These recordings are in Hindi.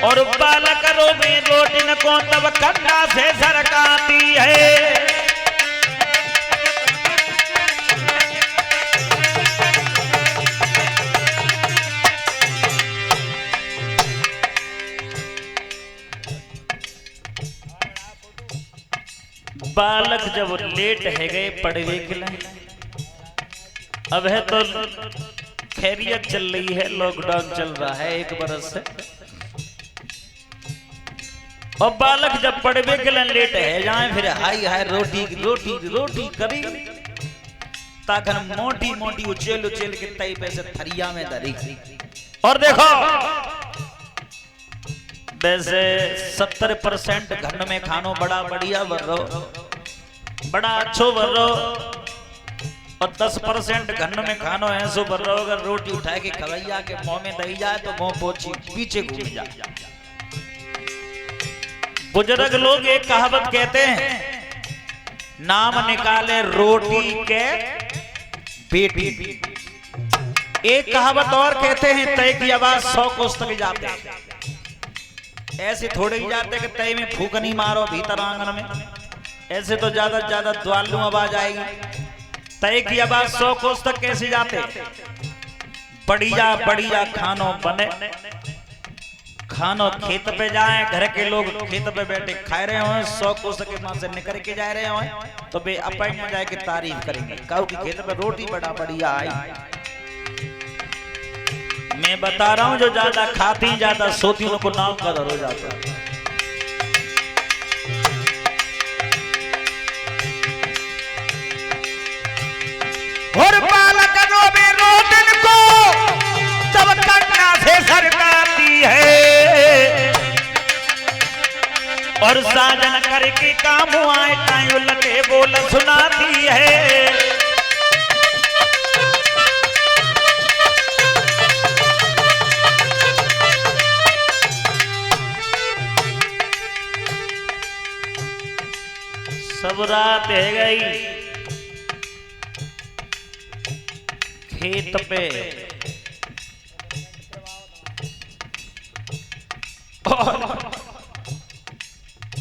और बालक रोवे रोटिन को तब कन्ना से सरकाती है। बालक जब लेट है गए पढ़वे के लिए, अब है तो खैरियत चल रही है, लॉकडाउन चल रहा है 1 बरस से, और बालक जब पढ़वे के लिए लेट है जाए फिर हाई हाई रोटी रोटी रोटी करी ताकन मोटी मोटी उचेल उचेल के तई पे से थरिया में धरी। और देखो वैसे 70% घर में खानो बड़ा बढ़िया वर्रो, बड़ा अच्छो वर्रो, और 10% घर में खानो ऐसो वर्रो अगर रोटी उठा के खवैया के मुंह में दही जाए तो मुंह पोछी पीछे घूम जाए। बुजुर्ग लोग एक कहावत कहते हैं, नाम निकाले रोटी के बेटी। एक कहावत और कहते हैं, तय की आवाज 100 कोस तक जाते हैं। ऐसे थोड़े ही जाते कि तय में फूकनी मारो भीतर आंगन में, ऐसे तो ज्यादा से ज्यादा द्वालू आवाज आएगी। तय की आवाज 100 कोस तक कैसे जाते? बढ़िया बढ़िया खानो बने, खानो खेत पे जाए, घर के लोग खेत पे बैठे खा रहे हो, 100 कोस के वहां से निकल के जा रहे हो, तो बे अपन में जाए के तारीफ करेंगे, कहो कि खेत पे रोटी बड़ा बढ़िया आई। मैं बता रहा हूं जो ज्यादा खाती ज्यादा सोती उनको नाम का डर हो जाता है। और बालक रोवे रोटिन को तब कन्ना से सरकाती है, और साजन करके काम आए टाइम लगे बोल सुनाती है। सब रात है गई खेत पे,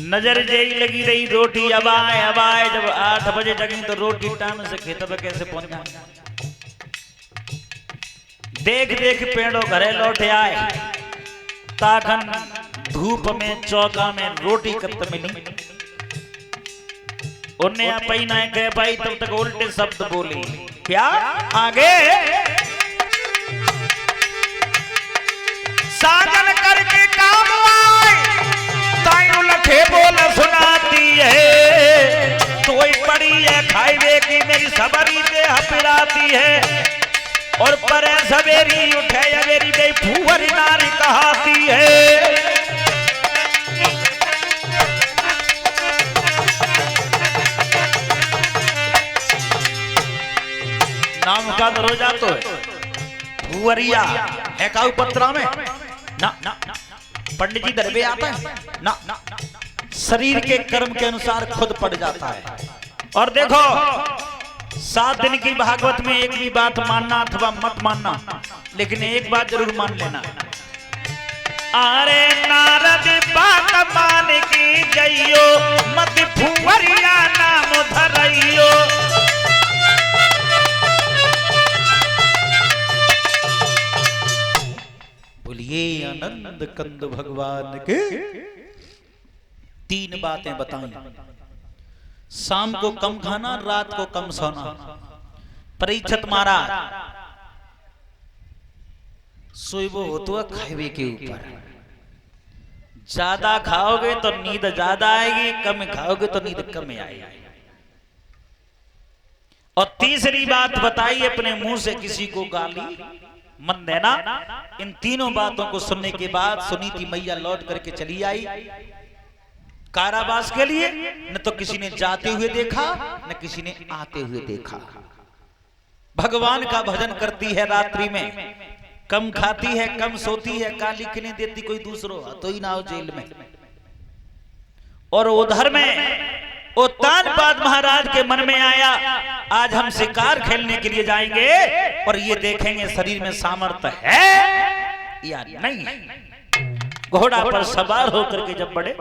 नजर जेई लगी रही रोटी अब आए। जब 8 बजे जगी तो रोटी टाइम से खेत पे कैसे पहुंचा। देख देख पेड़ों घरे लौटे आए, ताखन धूप में चौका में रोटी कत मिली। उन्हें अपई ना कह पाई, तब तक उल्टे शब्द बोली, क्या आगे साजन करके काम आए तायू लखे बोल सुनाती है। तो बड़ी है खाईवे की मेरी सबरी दे हपिराती है, और पर सवेरी उठे मेरी बे फूहरी नारी कहाती है। नाम का दरोजा तो है भुवरिया है का पत्रा में ना, पंडित जी दरबे आता है ना, शरीर के कर्म के अनुसार खुद पड़ जाता है। और देखो 7 दिन की भागवत में एक भी बात मानना अथवा मत मानना, लेकिन एक बात जरूर मान लेना, अरे नारद बात मान की जइयो मत भुवरिया नाम धरइयो। बोलिए आनंद कंद भगवान के। 3 बातें बताई, शाम को कम खाना, रात को कम सोना। परीक्षित महाराज सोइबो हो तो खावे के ऊपर, ज्यादा खाओगे तो नींद ज्यादा आएगी, कम खाओगे तो नींद कम आएगी। और तीसरी बात बताई, अपने मुंह से किसी को गाली मत देना। इन 3 बातों को सुनने के बाद सुनीति मैया लौट करके चली आई कारावास के लिए। न तो किसी ने जाते हुए देखा, न किसी ने आते हुए देखा। भगवान का भजन करती है रात्रि में, कम खाती है, कम सोती है, गाली क्यों नहीं देती कोई दूसरो, तो ही ना हो जेल में। और उधर में वो तानपाद महाराज के मन में आया, आज हम शिकार खेलने के लिए जाएंगे और ये देखेंगे शरीर में सामर्थ्य है या नहीं। घोड़ा पर सवार होकर के जब बढ़े,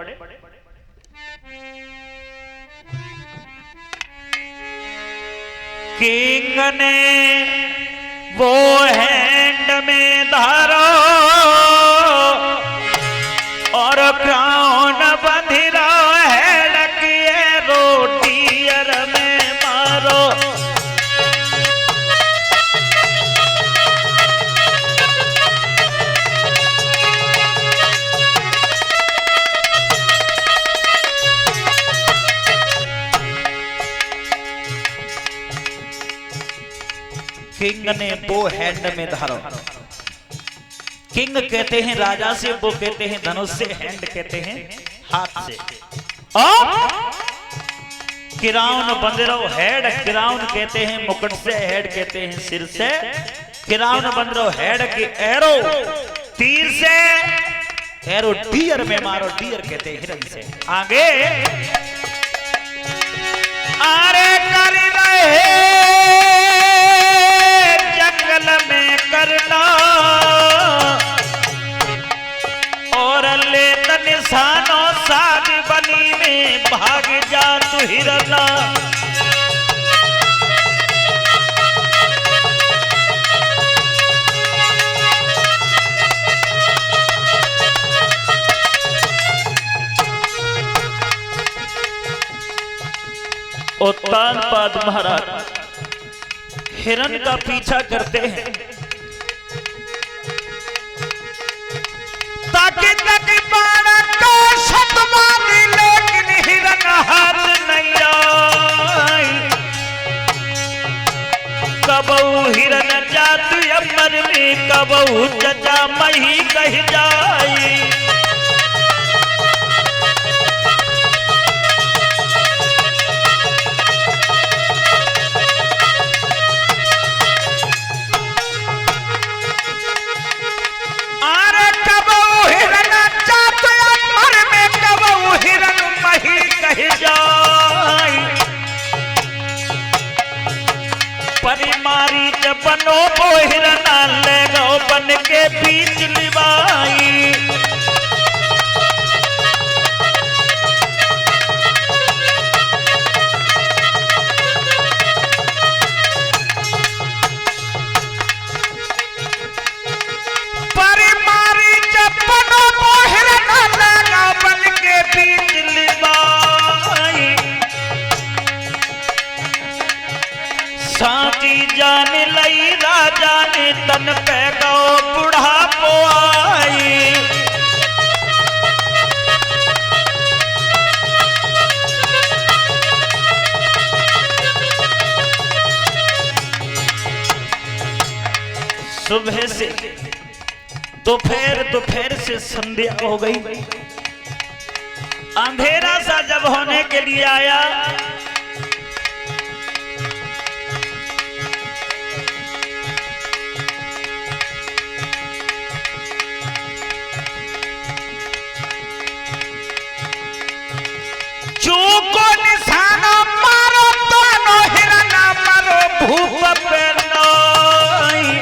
किंग ने वो हैंड में धारो और क्राउन बंधिरा है लकिए रोटियर में मारो। किंग ने वो हैंड में धारो, किंग कहते हैं राजा से, वो कहते हैं धनुष से, हैंड कहते हैं हाथ से। किराउन बंदरो हेड, किराउन कहते हैं मुकुट से, हेड कहते हैं सिर से। किराउन बंदरो हेड की एरो तीर से, एरो डियर में मारो, डियर कहते हैं हिरन से। आगे आरे कर रहे जंगल में करना और ले निशानो साज बनी में भाग जा तू हिरना। उत्तानपाद महाराज हिरन का पीछा करते हैं ताकि तक बाण को शतवादी, लेकिन हिरन हाथ नहीं आई। कबहू हिरन जात अमर में, कबहू चचा मही कह जाई। परिमारी जब बनो वो हिरना ले गो बन के बीच लिवाई। परिमारी जब बनो वो हिरना ले गो बन के बीच लिवाई। साची जाने लई राजा ने तन पे गो बुढ़ापो आई। सुबह से दोपहर से संध्या हो गई। अंधेरा सा जब होने के लिए आया, चूको निशाना मारो दोनों हिरना मारो भूप पे नहीं।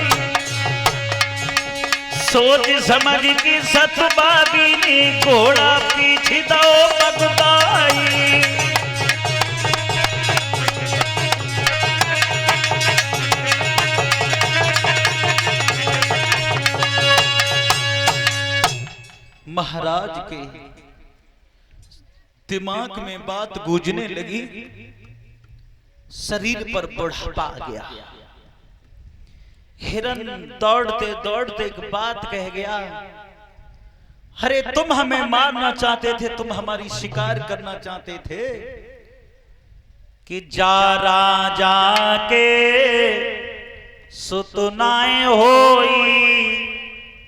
सोच समझ की सतबादी ने घोड़ा पीछे दो बगदाई। महाराज के दिमाग में बात गूंजने लगी, शरीर पर बुढ़ापा आ गया। हिरन दौड़ते दौड़ते एक बात कह गया, अरे तुम हमें मारना चाहते थे, तुम हमारी शिकार करना चाहते थे कि जा राजा के सुतनाए होई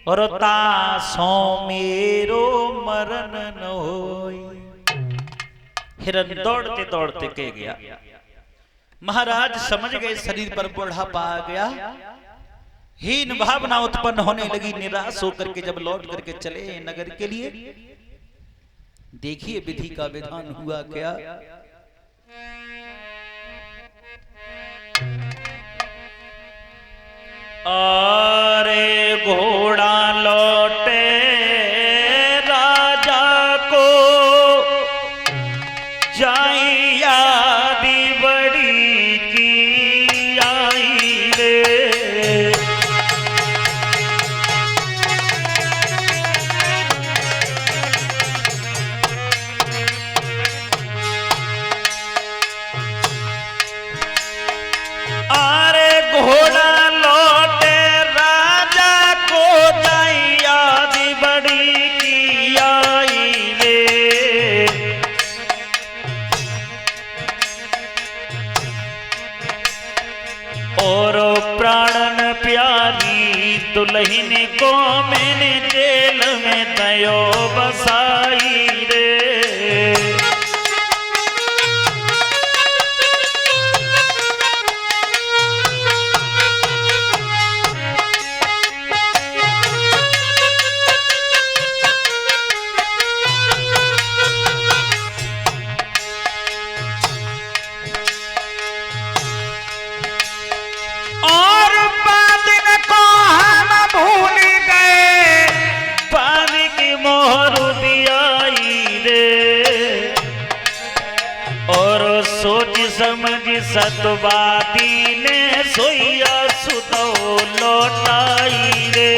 और तासो मेरो मरण न होई। हिरन दौड़ते दौड़ते कह गया। महाराज समझ गए शरीर पर बुढ़ापा आ गया, हीन भावना उत्पन्न होने लगी। निराश होकर के जब लौट करके चले नगर के लिए, देखिए विधि का विधान हुआ क्या। अरे घोड़ा लौटे दुल्हन को मैंने जेल में दयो बसाई रे। समझ सतवाती ने सोया सुतो लौटाई रे।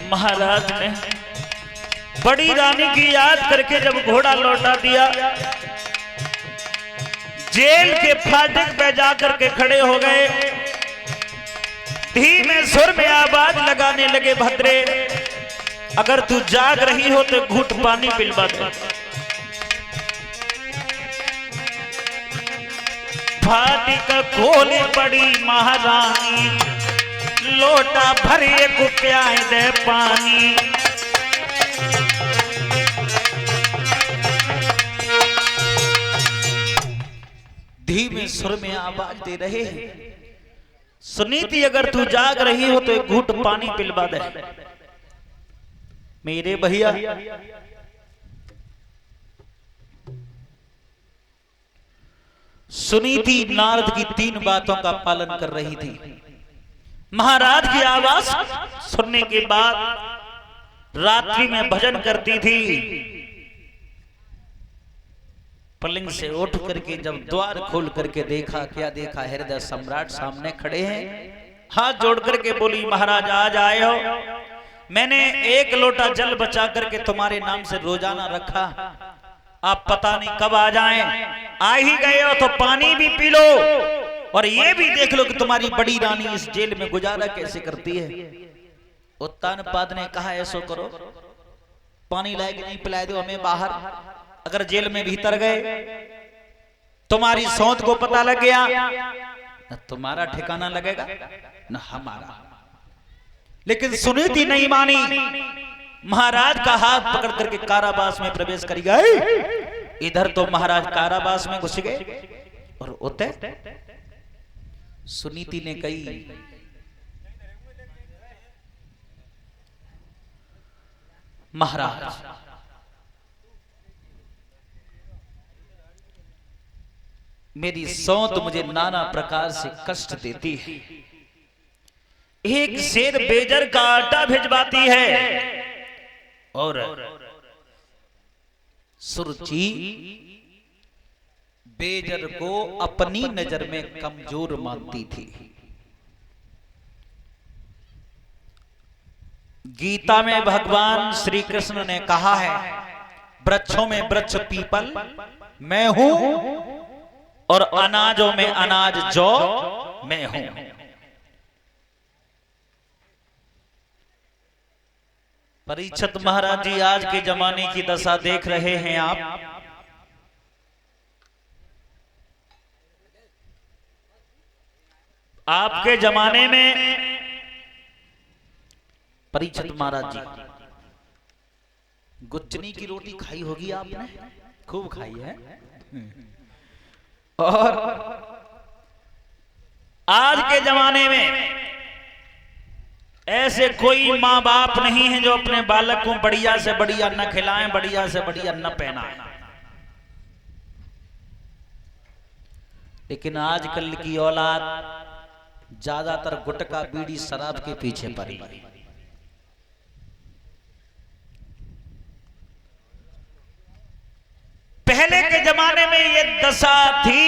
महाराज ने बड़ी रानी की याद करके जब घोड़ा लौटा दिया, जेल के फाटक पे जाकर के खड़े हो गए, धीमे सुर में आवाज लगाने लगे, भद्रे अगर तू जाग रही हो तो घूंट पानी पिलवा दे। फाटक खोले बड़ी महारानी, लोटा भरे को प्याए दे पानी। धीमे सुर में आवाज दे रहे हैं, सुनीति अगर तू जाग रही हो तो एक घूंट पानी पिलवा दे। मेरे भैया सुनीति नारद की 3 बातों का पालन कर रही थी। महाराज की आवाज सुनने के बाद रात्रि में भजन करती थी। पलंग से उठ करके जब द्वार खोल करके देखा, क्या देखा, हृदय सम्राट सामने खड़े हैं। हाथ जोड़ करके बोली, महाराज आज आए हो, मैंने 1 लोटा जल बचा करके तुम्हारे नाम से रोजाना रखा, आप पता नहीं कब आ जाएं, आ ही गए हो तो पानी भी पी लो और ये भी देख लो कि तुम्हारी बड़ी रानी इस जेल में गुजारा कैसे करती है। उत्तानपाद ने कहा, ऐसो करो, पानी लायक नहीं पिलाए दो हमें बाहर, अगर जेल में भीतर गए तुम्हारी सौंध को पता लग गया न तुम्हारा ठिकाना लगेगा न हमारा। लेकिन सुनीति नहीं मानी, महाराज का हाथ पकड़ करके कारावास में प्रवेश कर गए। इधर तो महाराज कारावास में घुस गए और उते सुनीति ने कही, महाराज मेरी सौंत मुझे नाना प्रकार से कष्ट देती है। एक शेर बेजर का आटा भिजवाती है और सुरुचि बेजर को अपनी नजर में कमजोर मानती थी। गीता में भगवान श्री कृष्ण ने कहा है, वृक्षों में वृक्ष पीपल मैं हूं और अनाजों में अनाज जौ मैं हूं। परीक्षित महाराज जी आज के जमाने की दशा देख रहे हैं आप। आपके जमाने में परीक्षित महाराज जी गुच्चनी की रोटी खाई होगी आपने, खूब खाई है। और आज के जमाने में ऐसे कोई माँ बाप नहीं है जो अपने बालक को बढ़िया से बढ़िया न खिलाएं, बढ़िया से बढ़िया न पहनाएं। लेकिन आजकल की औलाद ज्यादातर गुटखा बीड़ी शराब के पीछे पड़ी। पहले के जमाने में ये दशा थी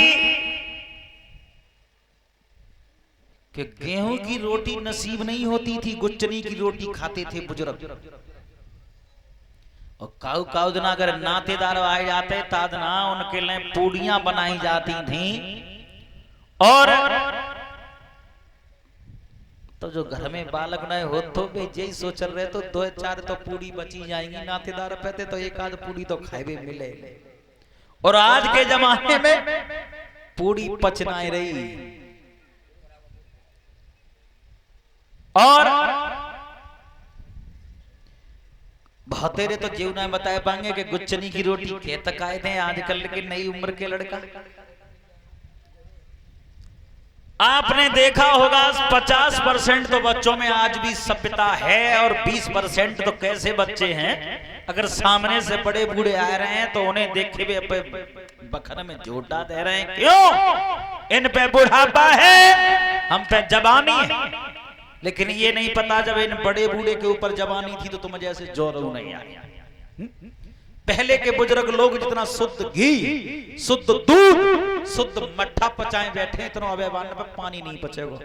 कि गेहूं की रोटी नसीब नहीं होती थी, गुच्चनी की रोटी खाते थे बुजुर्ग। और काऊ काऊ दिन अगर नातेदार आए जाते तादना उनके लिए पूड़ियां बनाई जाती थी और तो जो घर में बालक नए हो तो वे यही सोच रहे तो 2-4 तो पूरी बची जाएंगी नातेदार पे तो एक आध पूरी तो खाए मिले। और आज के जमाने में पूरी पचना रही। और बहुतेरे तो जीव ना बता पाएंगे कि गुच्चनी की रोटी खेत खाए थे आजकल की नई उम्र के लड़का। आपने देखा होगा 50% तो बच्चों में आज भी सभ्यता है और 20% तो कैसे बच्चे हैं अगर सामने से बड़े बूढ़े आ रहे हैं तो उन्हें देखे भी बखर में झूठा दे रहे हैं। क्यों? इन पे बुढ़ापा है, हम पे जवानी है। लेकिन ये नहीं पता जब इन बड़े बूढ़े के ऊपर जवानी थी तो तुम जैसे जोर नहीं आया। पहले के बुजुर्ग लोग जितना शुद्ध घी, शुद्ध दूध, शुद्ध मट्ठा पचाए बैठे इतना अवेवान पे पानी नहीं पचेगा।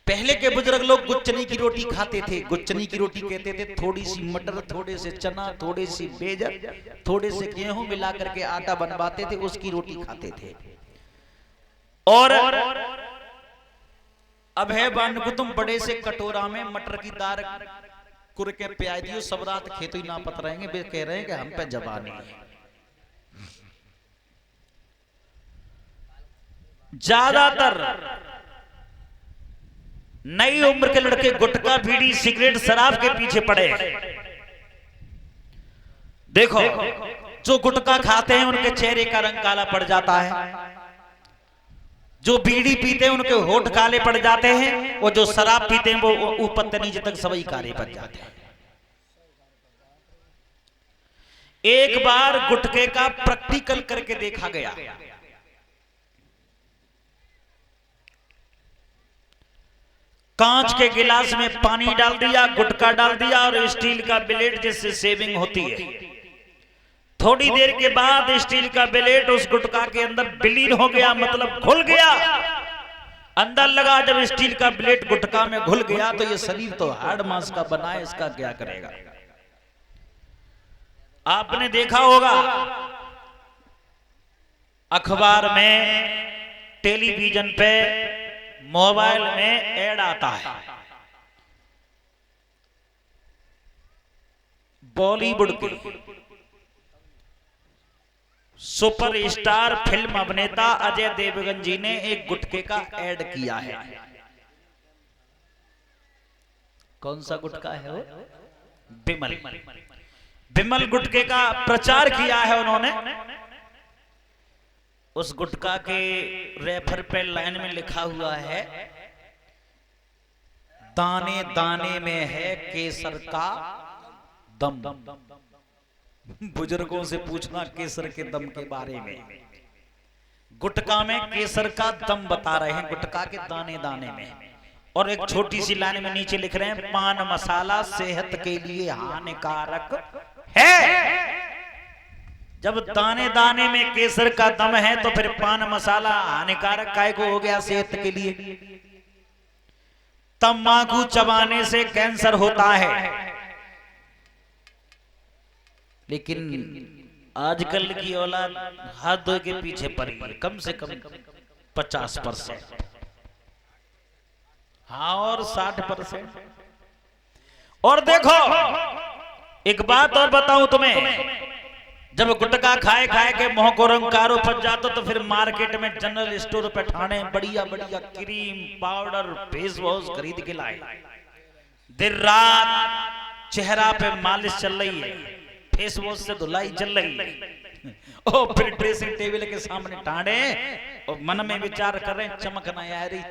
पहले के बुजुर्ग लोग गुच्चनी की रोटी खाते थे। गुच्चनी की रोटी कहते थे थोड़ी सी मटर, थोड़े से चना, थोड़े सी बेजर, थोड़े से गेहूं मिला करके आटा बनवाते थे, उसकी रोटी खाते थे। और अब है बान को तुम बड़े से कटोरा में मटर की दाल कुर के प्याज दियो, सब रात खेत ही ना पत रहेंगे। वे कह रहे हैं कि हम पे जवानी है। ज्यादातर नई उम्र के लड़के गुटखा, बीड़ी, सिगरेट, शराब के पीछे पड़े। देखो जो गुटखा खाते हैं उनके चेहरे का रंग काला पड़ जाता है, जो बीड़ी पीते हैं उनके होठ काले पड़ जाते हैं, और जो शराब पीते हैं वो ऊपर से नीचे तक सभी काले पड़ जाते हैं। एक बार गुटखे का प्रैक्टिकल करके देखा गया। कांच के गिलास में पानी डाल दिया, गुटखा डाल दिया और स्टील का ब्लेड जिससे सेविंग होती है। थोड़ी देर के बाद स्टील का ब्लेड उस गुटखा के अंदर विलीन हो गया, मतलब घुल गया। अंदर लगा जब स्टील का ब्लेड गुटखा में घुल गया तो ये शरीर तो हाड़ मांस का बना है, इसका क्या करेगा। आपने देखा होगा अखबार में, टेलीविजन पे, मोबाइल में ऐड आता है। बॉलीवुड के सुपरस्टार फिल्म अभिनेता अजय देवगन जी ने एक गुटखे का ऐड किया है। कौन सा गुटखा है वो? बिमल। बिमल गुटखे का प्रचार किया है उन्होंने। उस गुटखा के रेफर पे लाइन में लिखा हुआ है, दाने दाने में है केसर का दम। बुजुर्गों से पूछना केसर के दम के बारे में। गुटखा में केसर का दम बता रहे हैं, गुटखा के दाने दाने में। और एक छोटी सी लाइन में नीचे लिख रहे हैं, पान मसाला सेहत के लिए हानिकारक है। जब दाने दाने में केसर का दम है तो फिर पान मसाला हानिकारक काय को हो गया सेहत के लिए। तंबाकू चबाने से कैंसर होता है। लेकिन आजकल की औलाद हाथ धो के पीछे पड़ी है, कम से कम 50%। हाँ, और 60%। और देखो एक बात और बताऊं तुम्हें, जब गुटखा खाए खाए के मुंह को रंग कारो पड़ जाता तो फिर मार्केट में जनरल स्टोर पे ठाणे बढ़िया बढ़िया क्रीम, पाउडर, फेस वॉश खरीद के लाए। दिन रात चेहरा पे मालिश चल रही है, फेस वॉश से धुलाई चल रही है, और फिर ड्रेसिंग टेबल के सामने टांडे और मन में विचार कर रहे हैं चमक ना आ रही।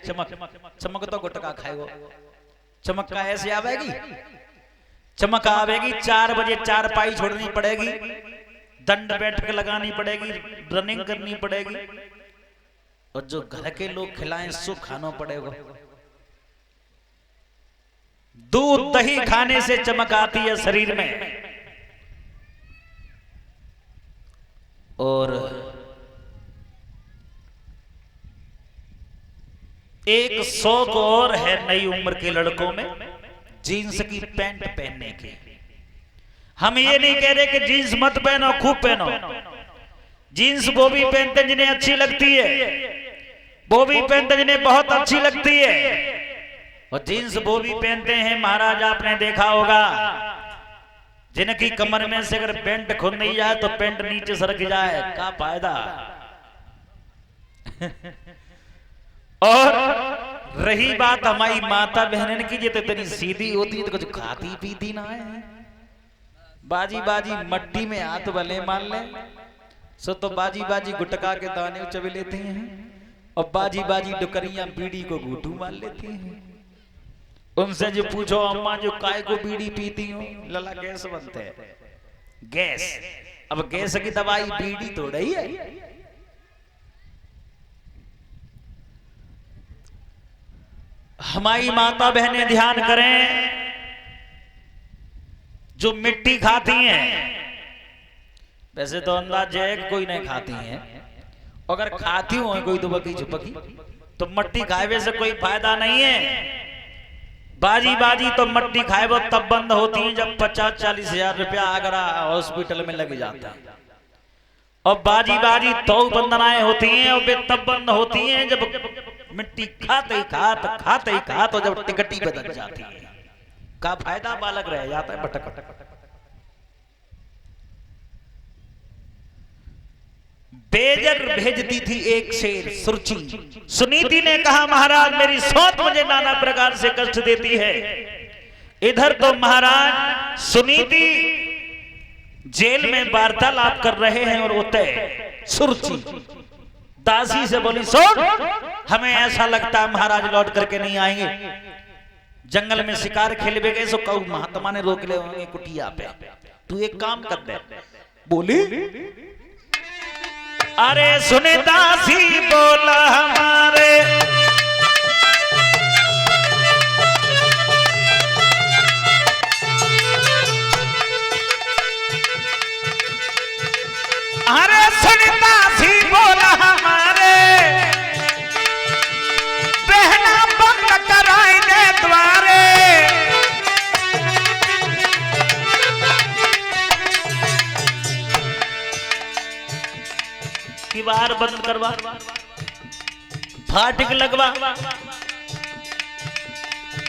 चमक तो गुटखा खाएगो, चमक का ऐसे आवेगी, चमक आवेगी 4 बजे 4 पाई छोड़नी पड़ेगी, दंड बैठक लगानी पड़ेगी, रनिंग करनी पड़ेगी, और जो घर के लोग खिलाएं सो खाना पड़ेगा। दूध दही खाने से चमक आती है शरीर में। और एक शौक और है नई उम्र के लड़कों में, जीन्स की पैंट पहनने की। हम ये नहीं कह रहे कि जीन्स मत पहनो, खूब पहनो। जीन्स वो भी पहनते जिन्हें अच्छी लगती है, वो भी पहनते जिन्हें बहुत अच्छी लगती है, और जींस वो भी पहनते हैं महाराज, आपने देखा होगा जिनकी कमर में से अगर पेंट खुल नहीं जाए तो पेंट नीचे सरक जाए, क्या फायदा। और रही बात हमारी माता बहनन की, ये तो इतनी सीधी होती है तो कुछ खाती पीती ना है, बाजी बाजी मट्टी में हाथ भले मान ले, सो तो बाजी बाजी गुटका के दाने चबे लेते हैं, और बाजी बाजी डुकरियां बीड़ी को घूटू मार लेती हैं। उनसे जो पूछो अम्मा जो काय को बीड़ी पीती हो, लला गैस बनते हैं, गैस। अब गैस की दवाई बीड़ी थोड़ा ही है। हमारी माता बहनें ध्यान करें, जो मिट्टी खाती हैं, वैसे तो अंदाज है कि कोई नहीं खाती हैं, अगर खाती हो कोई तो बकी छुपकी, तो मट्टी खाए से कोई फायदा नहीं है। बाजी बाजी तो मट्टी खाए वो तब बंद होती है जब 50-40 हजार रुपया आगरा हॉस्पिटल में लग जाता है, और बाजी बाजी तो बंदनाएं होती हैं, और वे तब बंद होती हैं जब मिट्टी खाते ही खात और जब टिकटी बदल जाती है, का फायदा बालक रह जाता है भटक। बेजर भेजती थी एक शेर सुरची, सुनीति ने कहा महाराज मेरी सौत मुझे नाना प्रकार से कष्ट देती है। इधर तो महाराज सुनीति जेल में वार्तालाप कर रहे हैं, और उतय सुरची दासी से बोली सुन, हमें ऐसा लगता है महाराज लौट करके नहीं आएंगे, जंगल में शिकार खेलवे गए, सो कहू महात्मा ने रोक ले होंगे कुटिया पे, तू एक काम कर दे। बोली अरे सुने दासी बोला हमारे, अरे सुने दासी बोला हमारे, बहना बंद कराई दे द्वारे, किवाड़ बंद करवा, फाटक लगवा,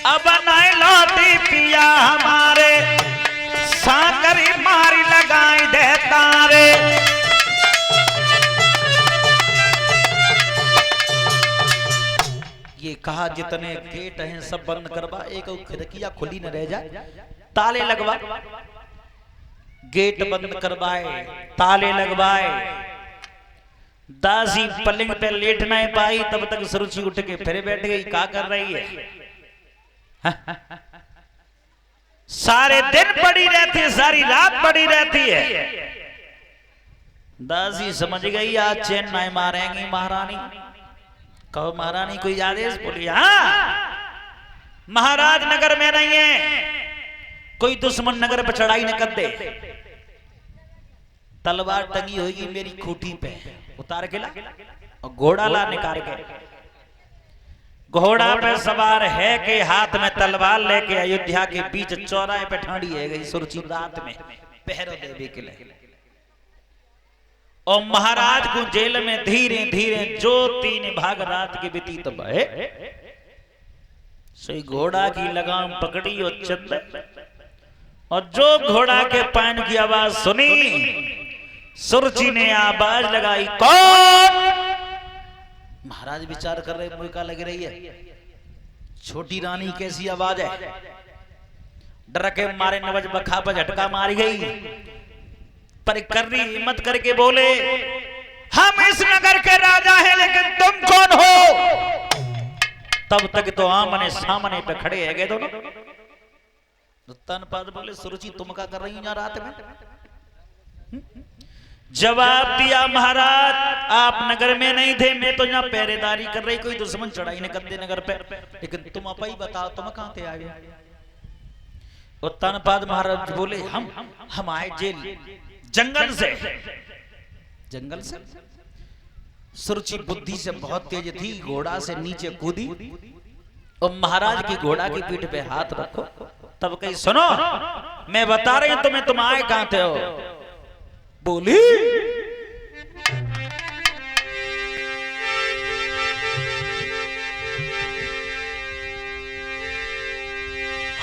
अब नहीं लौटी पिया हमारे, साकरी मारी लगाई दे तारे। ये कहा जितने गेट हैं सब बंद करवा, एक खिड़कियां खुली न रह जाए, ताले लगवा। गेट बंद करवाए, ताले लगवाए, दासी पलंग पे लेट नहीं पाई, तब तक सुरुचि उठ के फिर बैठ गई। क्या कर रही है? सारे दिन पड़ी रहती है, सारी रात पड़ी रहती है। दासी समझ गई आज चैन नहीं मारेंगी महारानी। कहो महारानी कोई आदेश? बोली हाँ, महाराज नगर में नहीं है, कोई दुश्मन नगर पर चढ़ाई न कर दे, तलवार टंगी होगी मेरी खूंटी पे, उतार के ला, और घोड़ा ला निकाल के। घोड़ा पे सवार है के हाथ में तलवार लेके अयोध्या के बीच चौराहे पे ठाड़ी है गई सुरची रात में पहरो देवे के लिए। और महाराज को जेल में धीरे धीरे जो 3 भाग रात के व्यतीत भये, सही घोड़ा की लगाम पकड़ी और चंद, और जो घोड़ा के पैन की आवाज सुनी, सुरची ने आवाज लगाई, कौन? महाराज विचार कर रहे, मुझे क्या लग रही है, छोटी रानी कैसी आवाज है। डर के मारे नवज बखा पर झटका मारी गई, पर कर्री हिम्मत करके बोले, हम इस नगर के राजा हैं, लेकिन तुम कौन हो? तब तक तो आमने सामने पे खड़े है गए दोनों। तनपाद बोले, सुरुचि तुम क्या कर रही हो रात में? जवाब दिया, महाराज आप नगर में नहीं थे, मैं तो यहाँ पहरेदारी कर रही, कोई दुश्मन चढ़ाई न कर दे नगर पे, लेकिन तुम आप ही बताओ तुम कहां थे आए? और तनपाद महाराज बोले, हम आए जेल जंगल से। जंगल से? सुरुचि बुद्धि से बहुत तेज थी, घोड़ा से नीचे कूदी और महाराज की घोड़ा की पीठ पे हाथ रखो, तब कही सुनो मैं बता रही हूं तुम्हें, तुम आए कहां थे हो? बोली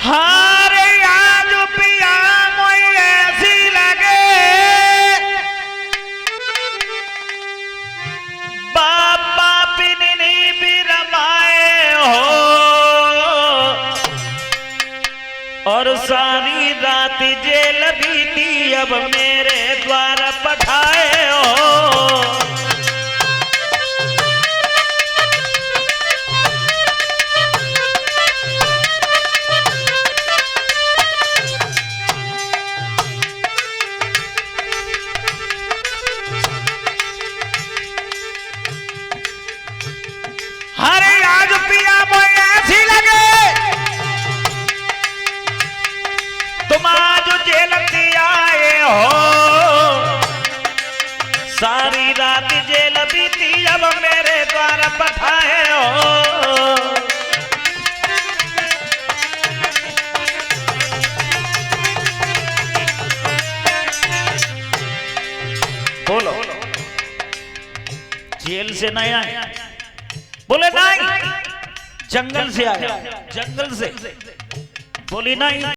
हारे आज पिया मोई ऐसी लगे बाबा पिनी भी रमाए हो और सारी रात जेल बीती अब मेरे द्वारा पठाए हो। हरे आज पिया मोई ऐसी लगे तुम आज जेल आए हो सारी रात जेल बीती अब मेरे द्वारा पठाए हो। बोलो जेल से नहीं आए? बोले नहीं जंगल से आया। जंगल से? बोली नहीं